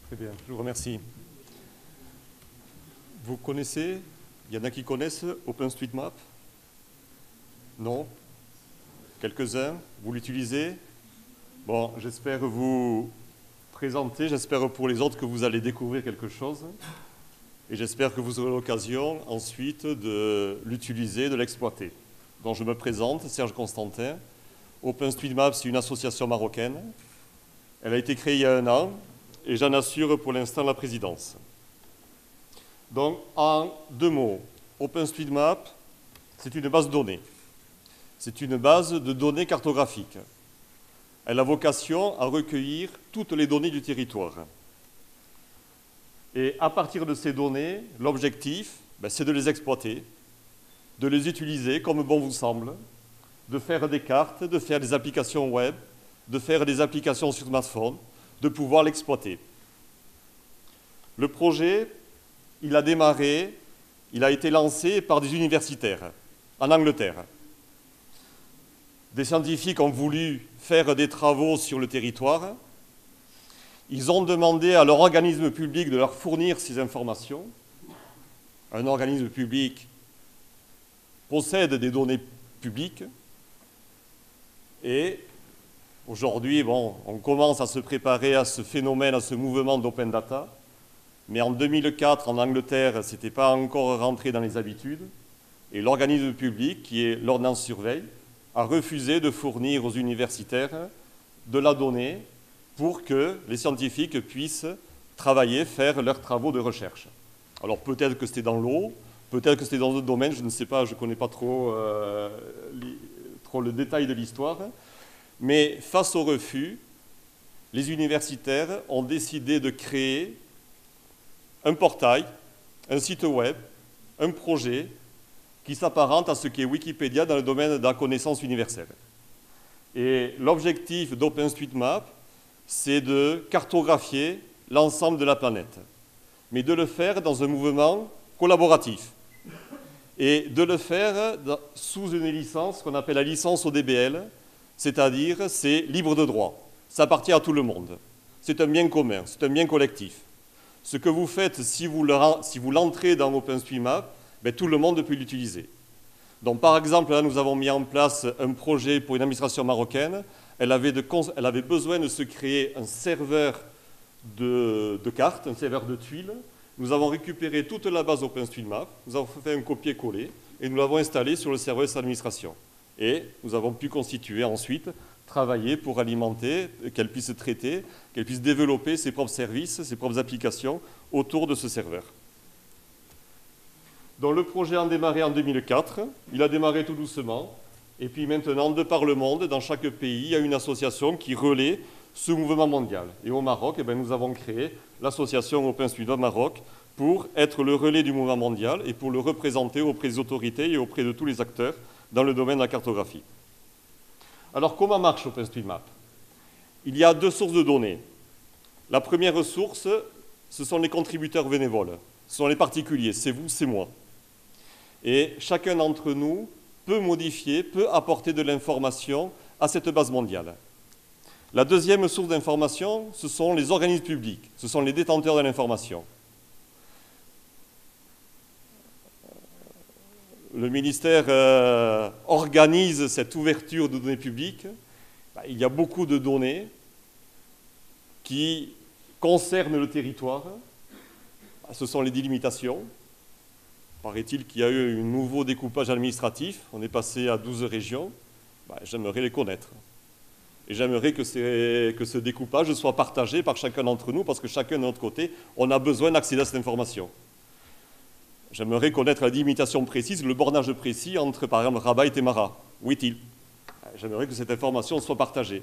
Très bien, je vous remercie. Vous connaissez, il y en a qui connaissent OpenStreetMap? Non? Quelques-uns? Vous l'utilisez? Bon, j'espère vous présenter, j'espère pour les autres que vous allez découvrir quelque chose. Et j'espère que vous aurez l'occasion ensuite de l'utiliser, de l'exploiter. Donc je me présente, Serge Constantin. OpenStreetMap, c'est une association marocaine. Elle a été créée il y a 1 an. Et j'en assure pour l'instant la présidence. Donc, en 2 mots, OpenStreetMap, c'est une base de données. C'est une base de données cartographiques. Elle a vocation à recueillir toutes les données du territoire. Et à partir de ces données, l'objectif, c'est de les exploiter, de les utiliser comme bon vous semble, de faire des cartes, de faire des applications web, de faire des applications sur smartphone, de pouvoir l'exploiter. Le projet, il a démarré, il a été lancé par des universitaires en Angleterre. Des scientifiques ont voulu faire des travaux sur le territoire. Ils ont demandé à leur organisme public de leur fournir ces informations. Un organisme public possède des données publiques et aujourd'hui, on commence à se préparer à ce phénomène, à ce mouvement d'open data, mais en 2004, en Angleterre, ce n'était pas encore rentré dans les habitudes, et l'organisme public, qui est l'ordonnance surveille, a refusé de fournir aux universitaires de la donnée pour que les scientifiques puissent travailler, faire leurs travaux de recherche. Alors peut-être que c'était dans l'eau, peut-être que c'était dans d'autres domaines, je ne sais pas, je ne connais pas trop le détail de l'histoire. Mais face au refus, les universitaires ont décidé de créer un portail, un site web, un projet qui s'apparente à ce qu'est Wikipédia dans le domaine de la connaissance universelle. Et l'objectif d'OpenStreetMap, c'est de cartographier l'ensemble de la planète, mais de le faire dans un mouvement collaboratif et de le faire sous une licence qu'on appelle la licence ODBL, c'est-à-dire c'est libre de droit, ça appartient à tout le monde. C'est un bien commun, c'est un bien collectif. Ce que vous faites, si vous l'entrez dans OpenStreetMap, tout le monde peut l'utiliser. Donc par exemple, là nous avons mis en place un projet pour une administration marocaine. Elle avait besoin de se créer un serveur de cartes, un serveur de tuiles. Nous avons récupéré toute la base OpenStreetMap, nous avons fait un copier-coller et nous l'avons installé sur le serveur de cette administration. Et nous avons pu constituer ensuite, travailler pour alimenter, qu'elle puisse traiter, qu'elle puisse développer ses propres services, ses propres applications autour de ce serveur. Donc le projet a démarré en 2004, il a démarré tout doucement, et puis maintenant, de par le monde, dans chaque pays, il y a une association qui relaie ce mouvement mondial. Et au Maroc, nous avons créé l'association OpenStreetMap Maroc pour être le relais du mouvement mondial et pour le représenter auprès des autorités et auprès de tous les acteurs dans le domaine de la cartographie. Alors, comment marche OpenStreetMap? Il y a 2 sources de données. La première source, ce sont les contributeurs bénévoles. Ce sont les particuliers, c'est vous, c'est moi. Et chacun d'entre nous peut modifier, peut apporter de l'information à cette base mondiale. La deuxième source d'information, ce sont les organismes publics, ce sont les détenteurs de l'information. Le ministère organise cette ouverture de données publiques. Il y a beaucoup de données qui concernent le territoire. Ce sont les délimitations. Paraît-il qu'il y a eu un nouveau découpage administratif. On est passé à 12 régions. J'aimerais les connaître. Et j'aimerais que ce découpage soit partagé par chacun d'entre nous, parce que chacun de notre côté, on a besoin d'accéder à cette information. J'aimerais connaître la délimitation précise, le bornage précis entre, par exemple, Rabat et Témara. Où est-il? J'aimerais que cette information soit partagée.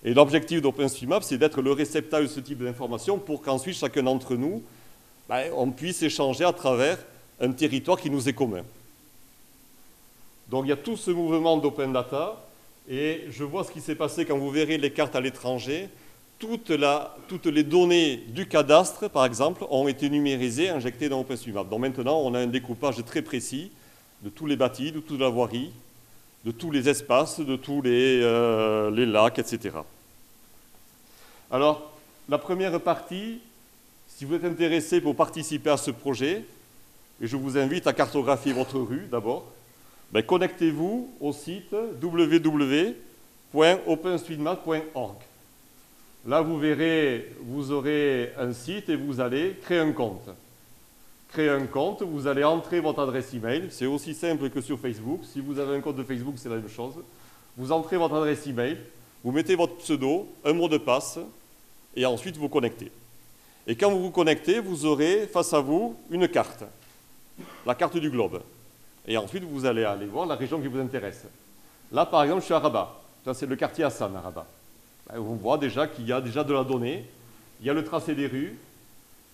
Et l'objectif d'OpenStreetMap, c'est d'être le réceptacle de ce type d'information pour qu'ensuite chacun d'entre nous on puisse échanger à travers un territoire qui nous est commun. Donc il y a tout ce mouvement d'open data, et je vois ce qui s'est passé quand vous verrez les cartes à l'étranger. Toutes les données du cadastre, par exemple, ont été numérisées, injectées dans OpenStreetMap. Donc maintenant, on a un découpage très précis de tous les bâtis, de toute la voirie, de tous les espaces, de tous les lacs, etc. Alors, la première partie, si vous êtes intéressé pour participer à ce projet, et je vous invite à cartographier votre rue d'abord, connectez-vous au site www.openstreetmap.org. Là, vous verrez, vous aurez un site et vous allez créer un compte. Créer un compte, vous allez entrer votre adresse email. C'est aussi simple que sur Facebook. Si vous avez un compte de Facebook, c'est la même chose. Vous entrez votre adresse email, vous mettez votre pseudo, un mot de passe, et ensuite vous connectez. Et quand vous vous connectez, vous aurez face à vous une carte, la carte du globe. Et ensuite, vous allez aller voir la région qui vous intéresse. Là, par exemple, je suis à Rabat. Ça, c'est le quartier Hassan à Rabat. On voit déjà qu'il y a déjà de la donnée. Il y a le tracé des rues,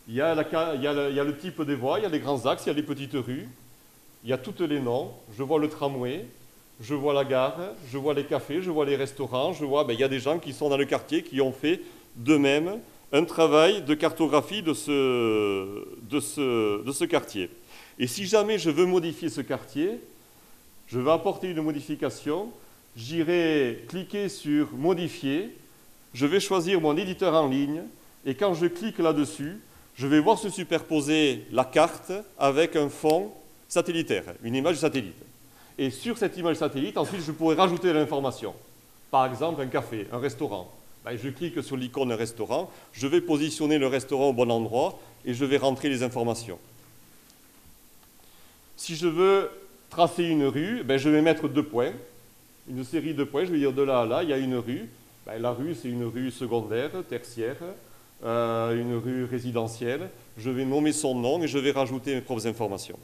il y a le type des voies, il y a les grands axes, il y a les petites rues, il y a tous les noms. Je vois le tramway, je vois la gare, je vois les cafés, je vois les restaurants, je vois, il y a des gens qui sont dans le quartier qui ont fait d'eux-mêmes un travail de cartographie de ce quartier. Et si jamais je veux modifier ce quartier, je vais apporter une modification, j'irai cliquer sur « Modifier », je vais choisir mon éditeur en ligne, et quand je clique là-dessus, je vais voir se superposer la carte avec un fond satellitaire, une image satellite. Et sur cette image satellite, ensuite, je pourrai rajouter l'information. Par exemple, un café, un restaurant. Je clique sur l'icône « Restaurant », je vais positionner le restaurant au bon endroit, et je vais rentrer les informations. Si je veux tracer une rue, je vais mettre 2 points, une série de points, je vais dire de là à là, il y a une rue. La rue, c'est une rue secondaire, tertiaire, une rue résidentielle. Je vais nommer son nom et je vais rajouter mes propres informations.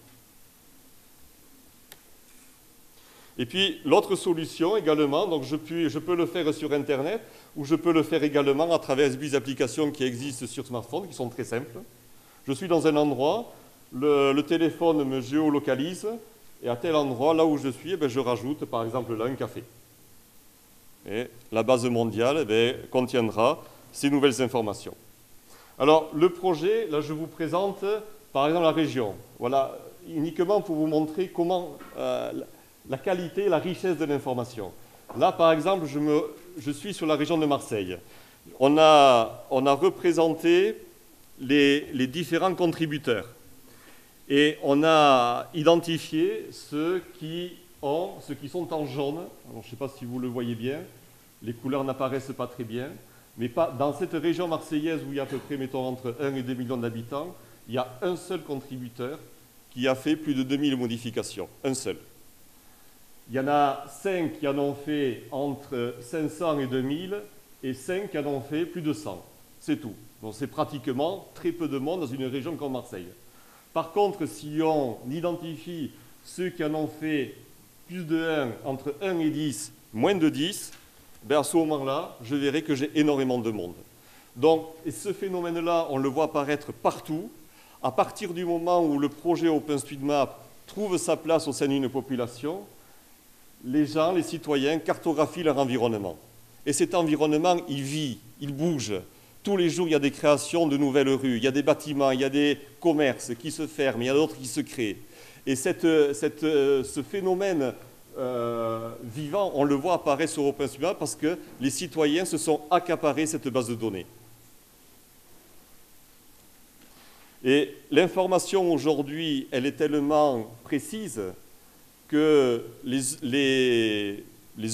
Et puis, l'autre solution également, donc je peux le faire sur Internet ou je peux le faire également à travers des applications qui existent sur smartphone, qui sont très simples. Je suis dans un endroit, le téléphone me géolocalise, et à tel endroit, là où je suis, je rajoute par exemple là un café. Et la base mondiale contiendra ces nouvelles informations. Alors le projet, là je vous présente par exemple la région. Voilà, uniquement pour vous montrer comment la qualité et la richesse de l'information. Là par exemple, je suis sur la région de Marseille. On a représenté les différents contributeurs. Et on a identifié ceux qui sont en jaune. Alors, je ne sais pas si vous le voyez bien, les couleurs n'apparaissent pas très bien, mais dans cette région marseillaise où il y a à peu près, mettons, entre 1 et 2 millions d'habitants, il y a un seul contributeur qui a fait plus de 2000 modifications, un seul. Il y en a 5 qui en ont fait entre 500 et 2000, et 5 qui en ont fait plus de 100. C'est tout. Donc c'est pratiquement très peu de monde dans une région comme Marseille. Par contre, si on identifie ceux qui en ont fait plus de 1, entre 1 et 10, moins de 10, à ce moment-là, je verrai que j'ai énormément de monde. Donc, et ce phénomène-là, on le voit apparaître partout. À partir du moment où le projet OpenStreetMap trouve sa place au sein d'une population, les gens, les citoyens, cartographient leur environnement. Et cet environnement, il vit, il bouge. Tous les jours, il y a des créations de nouvelles rues, il y a des bâtiments, il y a des commerces qui se ferment, il y a d'autres qui se créent. Et ce phénomène vivant, on le voit apparaître sur OpenStreetMap parce que les citoyens se sont accaparés cette base de données. Et l'information aujourd'hui, elle est tellement précise que les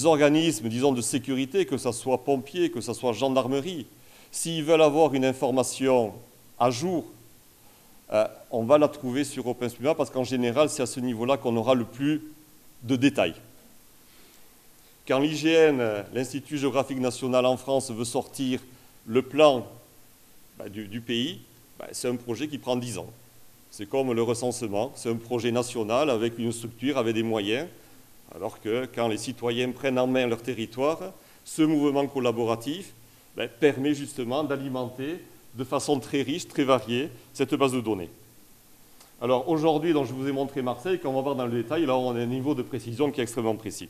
organismes, disons, de sécurité, que ce soit pompiers, que ce soit gendarmerie, s'ils veulent avoir une information à jour, on va la trouver sur OpenStreetMap parce qu'en général, c'est à ce niveau-là qu'on aura le plus de détails. Quand l'IGN, l'Institut géographique national en France, veut sortir le plan du pays, c'est un projet qui prend 10 ans. C'est comme le recensement, c'est un projet national avec une structure, avec des moyens, alors que quand les citoyens prennent en main leur territoire, ce mouvement collaboratif permet justement d'alimenter de façon très riche, très variée, cette base de données. Alors aujourd'hui, je vous ai montré Marseille, quand on va voir dans le détail, là on a un niveau de précision qui est extrêmement précis.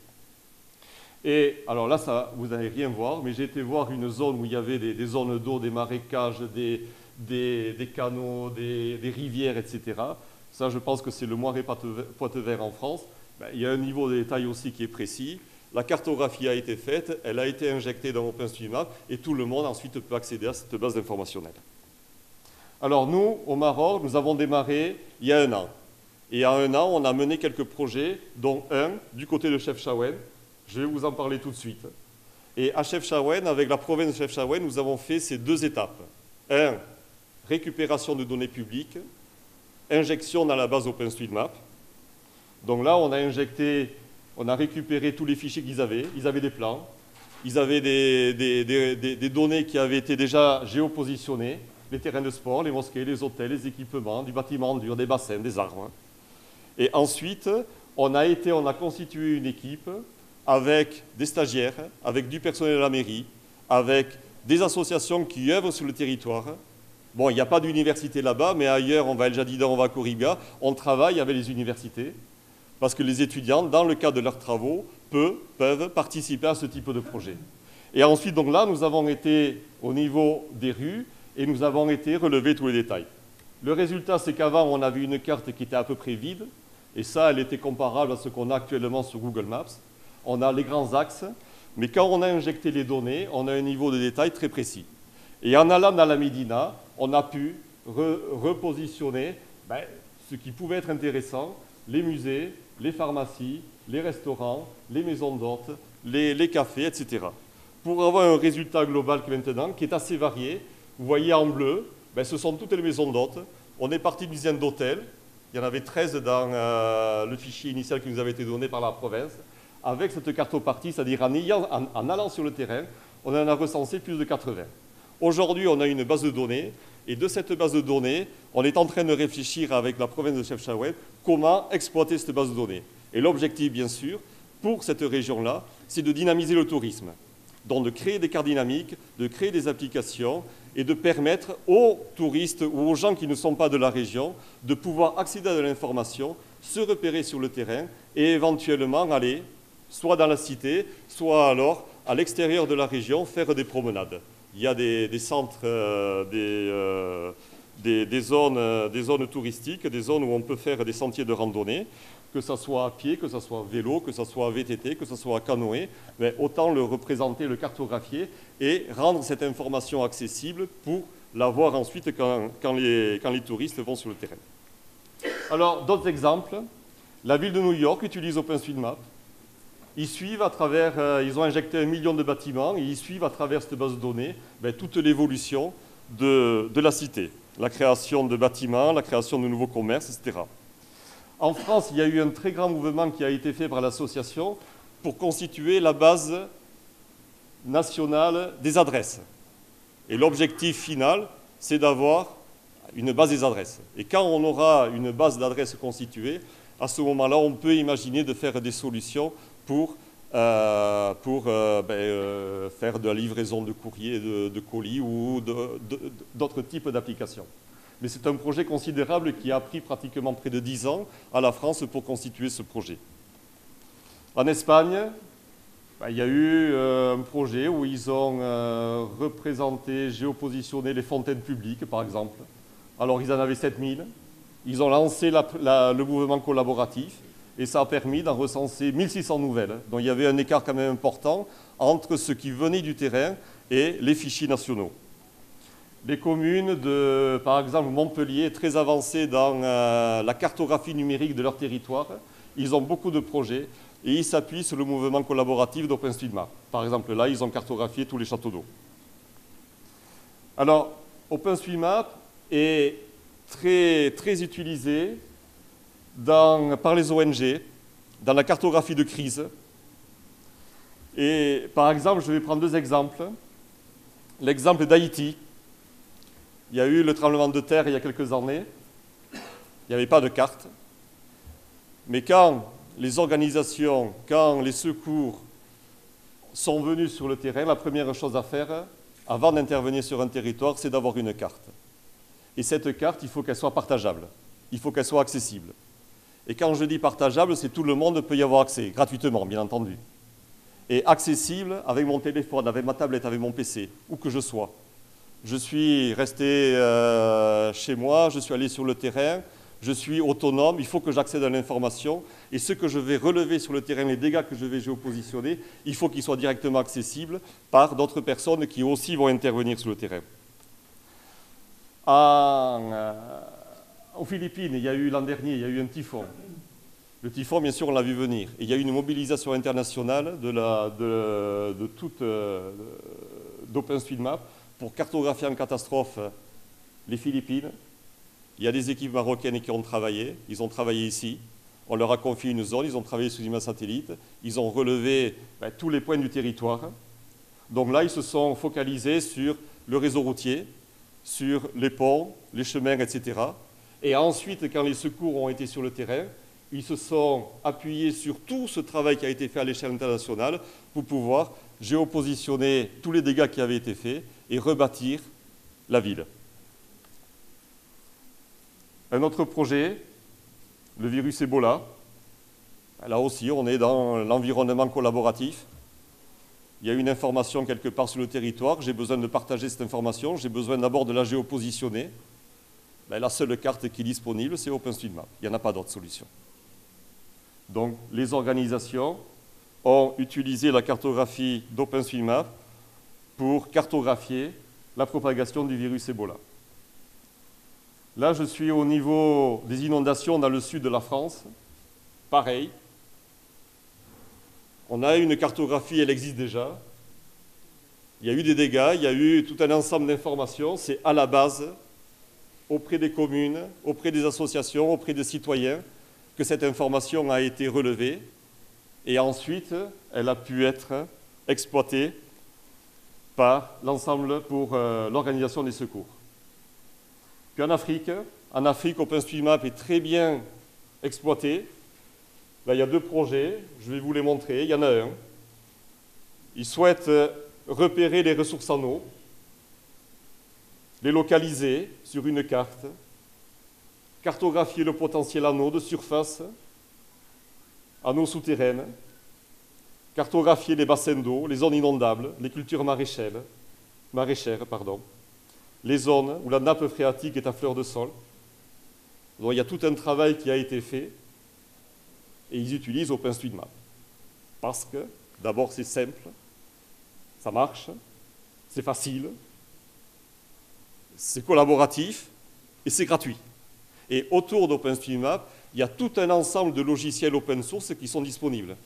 Et alors là, ça, vous n'allez rien voir, mais j'ai été voir une zone où il y avait des zones d'eau, des marécages, des canaux, des rivières, etc. Ça, je pense que c'est le Moiré-Poitevert en France. Ben, il y a un niveau de détail aussi qui est précis. La cartographie a été faite, elle a été injectée dans OpenStreetMap et tout le monde ensuite peut accéder à cette base informationnelle. Alors nous, au Maroc, nous avons démarré il y a 1 an. Et en 1 an, on a mené quelques projets, dont un du côté de Chefchaouen. Je vais vous en parler tout de suite. Et à Chefchaouen, avec la province de Chefchaouen, nous avons fait ces 2 étapes. 1, récupération de données publiques, injection dans la base OpenStreetMap. Donc là, on a récupéré tous les fichiers qu'ils avaient. Ils avaient des plans, ils avaient des données qui avaient été déjà géopositionnées, les terrains de sport, les mosquées, les hôtels, les équipements, du bâtiment dur, des bassins, des arbres. Et ensuite, on a constitué une équipe avec des stagiaires, avec du personnel de la mairie, avec des associations qui œuvrent sur le territoire. Bon, il n'y a pas d'université là-bas, mais ailleurs, on va à El Jadida, on va à Corriga, on travaille avec les universités, parce que les étudiants, dans le cadre de leurs travaux, peuvent participer à ce type de projet. Et ensuite, donc là, nous avons été au niveau des rues, et nous avons été relever tous les détails. Le résultat, c'est qu'avant, on avait une carte qui était à peu près vide, et ça, elle était comparable à ce qu'on a actuellement sur Google Maps. On a les grands axes, mais quand on a injecté les données, on a un niveau de détail très précis. Et en allant dans la Médina, on a pu repositionner ce qui pouvait être intéressant, les musées, les pharmacies, les restaurants, les maisons d'hôtes, les cafés, etc. Pour avoir un résultat global maintenant qui est assez varié. Vous voyez en bleu, ce sont toutes les maisons d'hôtes. On est parti d'une dizaine d'hôtels. Il y en avait 13 dans le fichier initial qui nous avait été donné par la province. Avec cette cartopartie, c'est-à-dire en allant sur le terrain, on en a recensé plus de 80. Aujourd'hui, on a une base de données. Et de cette base de données, on est en train de réfléchir avec la province de Chefchaouen comment exploiter cette base de données. Et l'objectif, bien sûr, pour cette région-là, c'est de dynamiser le tourisme. Donc de créer des cartes dynamiques, de créer des applications et de permettre aux touristes ou aux gens qui ne sont pas de la région de pouvoir accéder à de l'information, se repérer sur le terrain et éventuellement aller soit dans la cité, soit alors à l'extérieur de la région faire des promenades. Il y a des centres, des zones touristiques, des zones où on peut faire des sentiers de randonnée, que ce soit à pied, que ce soit à vélo, que ce soit à VTT, que ce soit à canoë, mais autant le représenter, le cartographier et rendre cette information accessible pour la voir ensuite quand les touristes vont sur le terrain. Alors, d'autres exemples. La ville de New York utilise OpenStreetMap. Ils suivent à travers, ils ont injecté 1 million de bâtiments et ils suivent à travers cette base de données toute l'évolution de la cité. La création de bâtiments, la création de nouveaux commerces, etc. En France, il y a eu un très grand mouvement qui a été fait par l'association pour constituer la base nationale des adresses. Et l'objectif final, c'est d'avoir une base des adresses. Et quand on aura une base d'adresses constituée, à ce moment-là, on peut imaginer de faire des solutions pour faire de la livraison de courrier, de colis ou d'autres types d'applications. Mais c'est un projet considérable qui a pris pratiquement près de 10 ans à la France pour constituer ce projet. En Espagne, il y a eu un projet où ils ont représenté, géopositionné les fontaines publiques, par exemple. Alors, ils en avaient 7000. Ils ont lancé le mouvement collaboratif et ça a permis d'en recenser 1600 nouvelles. Donc, il y avait un écart quand même important entre ce qui venait du terrain et les fichiers nationaux. Les communes de, par exemple, Montpellier, très avancées dans la cartographie numérique de leur territoire. Ils ont beaucoup de projets et ils s'appuient sur le mouvement collaboratif d'OpenStreetMap. Par exemple, là, ils ont cartographié tous les châteaux d'eau. Alors, OpenStreetMap est très utilisé par les ONG, dans la cartographie de crise. Et par exemple, je vais prendre 2 exemples. L'exemple d'Haïti. Il y a eu le tremblement de terre il y a quelques années. Il n'y avait pas de carte. Mais quand les organisations, quand les secours sont venus sur le terrain, la première chose à faire, avant d'intervenir sur un territoire, c'est d'avoir une carte. Et cette carte, il faut qu'elle soit partageable, il faut qu'elle soit accessible. Et quand je dis partageable, c'est tout le monde peut y avoir accès, gratuitement, bien entendu. Et accessible avec mon téléphone, avec ma tablette, avec mon PC, où que je sois. Je suis resté chez moi, je suis allé sur le terrain, je suis autonome, il faut que j'accède à l'information. Et ce que je vais relever sur le terrain, les dégâts que je vais géopositionner, il faut qu'ils soient directement accessibles par d'autres personnes qui aussi vont intervenir sur le terrain. Aux Philippines, il y a eu l'an dernier, il y a eu un typhon. Le typhon, bien sûr, on l'a vu venir. Et il y a eu une mobilisation internationale d'OpenStreetMap pour cartographier en catastrophe les Philippines. Il y a des équipes marocaines qui ont travaillé. Ils ont travaillé ici. On leur a confié une zone. Ils ont travaillé sous images satellites. Ils ont relevé tous les points du territoire. Donc là, ils se sont focalisés sur le réseau routier, sur les ponts, les chemins, etc. Et ensuite, quand les secours ont été sur le terrain, ils se sont appuyés sur tout ce travail qui a été fait à l'échelle internationale pour pouvoir géopositionner tous les dégâts qui avaient été faits et rebâtir la ville. Un autre projet, le virus Ebola. Là aussi, on est dans l'environnement collaboratif. Il y a une information quelque part sur le territoire, j'ai besoin de partager cette information, j'ai besoin d'abord de la géopositionner. La seule carte qui est disponible, c'est OpenStreetMap. Il n'y en a pas d'autre solution. Donc, les organisations ont utilisé la cartographie d'OpenStreetMap pour cartographier la propagation du virus Ebola. Là, je suis au niveau des inondations dans le sud de la France. Pareil. On a une cartographie, elle existe déjà. Il y a eu des dégâts, il y a eu tout un ensemble d'informations. C'est à la base, auprès des communes, auprès des associations, auprès des citoyens, que cette information a été relevée. Et ensuite, elle a pu être exploitée par l'ensemble pour l'organisation des secours. Puis en Afrique, OpenStreetMap est très bien exploité. Là, il y a deux projets, je vais vous les montrer. Il y en a un. Ils souhaitent repérer les ressources en eau, les localiser sur une carte, cartographier le potentiel en eau de surface, en eau souterraine, cartographier les bassins d'eau, les zones inondables, les cultures maraîchères, les zones où la nappe phréatique est à fleur de sol. Donc il y a tout un travail qui a été fait et ils utilisent OpenStreetMap. Parce que, d'abord, c'est simple, ça marche, c'est facile, c'est collaboratif et c'est gratuit. Et autour d'OpenStreetMap, il y a tout un ensemble de logiciels open source qui sont disponibles.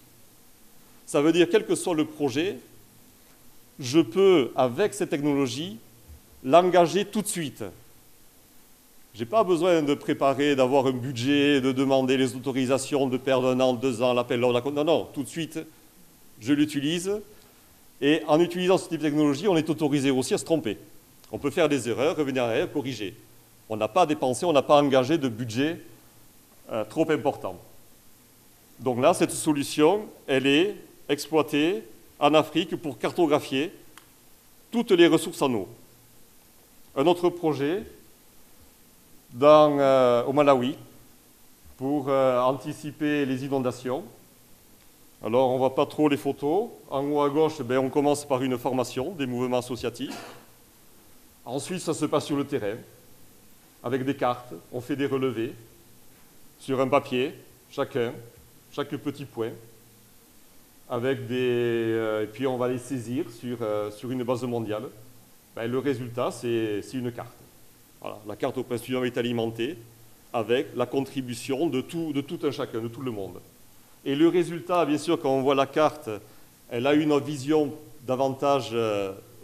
Ça veut dire, quel que soit le projet, je peux, avec cette technologie, l'engager tout de suite. Je n'ai pas besoin de préparer, d'avoir un budget, de demander les autorisations, de perdre 1 an, 2 ans, l'appel d'offres. Non, non, tout de suite, je l'utilise. Et en utilisant ce type de technologie, on est autorisé aussi à se tromper. On peut faire des erreurs, revenir à l'arrière, corriger. On n'a pas dépensé, on n'a pas engagé de budget trop important. Donc là, cette solution, elle est exploitée en Afrique pour cartographier toutes les ressources en eau. Un autre projet au Malawi pour anticiper les inondations. Alors, on ne voit pas trop les photos. En haut à gauche, on commence par une formation des mouvements associatifs. Ensuite, ça se passe sur le terrain, avec des cartes. On fait des relevés sur un papier, chaque petit point, avec et puis on va les saisir sur une base mondiale. Le résultat, c'est une carte. Voilà, la carte OpenStreetMap est alimentée avec la contribution de tout un chacun, de tout le monde. Et le résultat, bien sûr, quand on voit la carte, elle a une vision davantage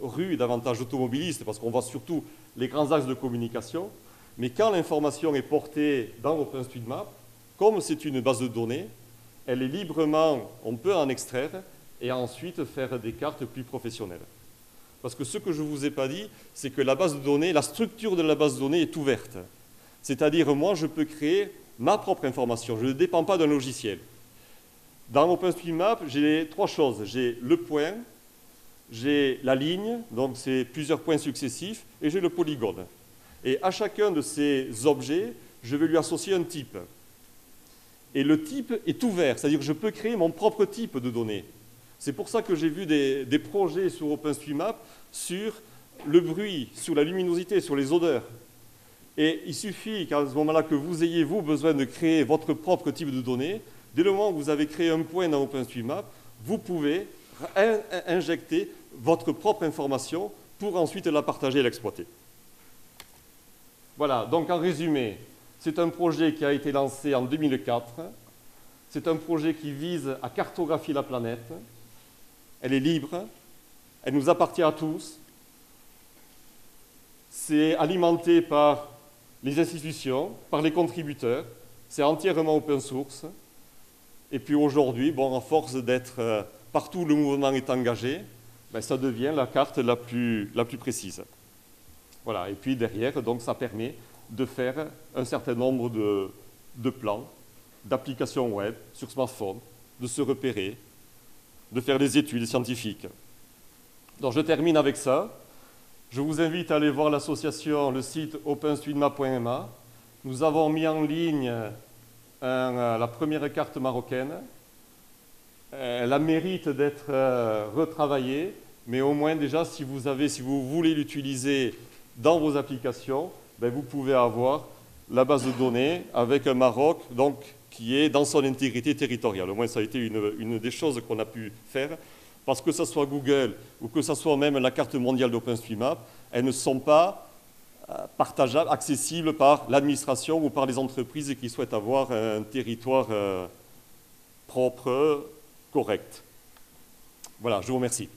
rue et davantage automobiliste, parce qu'on voit surtout les grands axes de communication. Mais quand l'information est portée dans OpenStreetMap, comme c'est une base de données, elle est librement, on peut en extraire et ensuite faire des cartes plus professionnelles. Parce que ce que je ne vous ai pas dit, c'est que la base de données, la structure de la base de données est ouverte. C'est-à-dire, moi, je peux créer ma propre information. Je ne dépends pas d'un logiciel. Dans OpenStreetMap, j'ai 3 choses. J'ai le point, j'ai la ligne, donc c'est plusieurs points successifs, et j'ai le polygone. Et à chacun de ces objets, je vais lui associer un type. Et le type est ouvert, c'est-à-dire que je peux créer mon propre type de données. C'est pour ça que j'ai vu des projets sur OpenStreetMap sur le bruit, sur la luminosité, sur les odeurs. Et il suffit qu'à ce moment-là que vous ayez, vous, besoin de créer votre propre type de données. Dès le moment où vous avez créé un point dans OpenStreetMap, vous pouvez injecter votre propre information pour ensuite la partager et l'exploiter. Voilà, donc en résumé, c'est un projet qui a été lancé en 2004. C'est un projet qui vise à cartographier la planète. Elle est libre, elle nous appartient à tous. C'est alimenté par les institutions, par les contributeurs. C'est entièrement open source. Et puis aujourd'hui, bon, à force d'être partout où le mouvement est engagé, ben, ça devient la carte la plus précise. Voilà. Et puis derrière, donc, ça permet de faire un certain nombre de plans, d'applications web sur smartphone, de se repérer, de faire des études scientifiques. Donc je termine avec ça. Je vous invite à aller voir l'association, le site openstreetmap.ma. Nous avons mis en ligne la première carte marocaine. Elle a mérite d'être retravaillée, mais au moins déjà, si vous voulez l'utiliser dans vos applications, ben, vous pouvez avoir la base de données avec un Maroc donc, qui est dans son intégrité territoriale. Au moins, ça a été une des choses qu'on a pu faire. Parce que ce soit Google ou que ce soit même la carte mondiale d'OpenStreetMap, elles ne sont pas partageables, accessibles par l'administration ou par les entreprises qui souhaitent avoir un territoire propre, correct. Voilà, je vous remercie.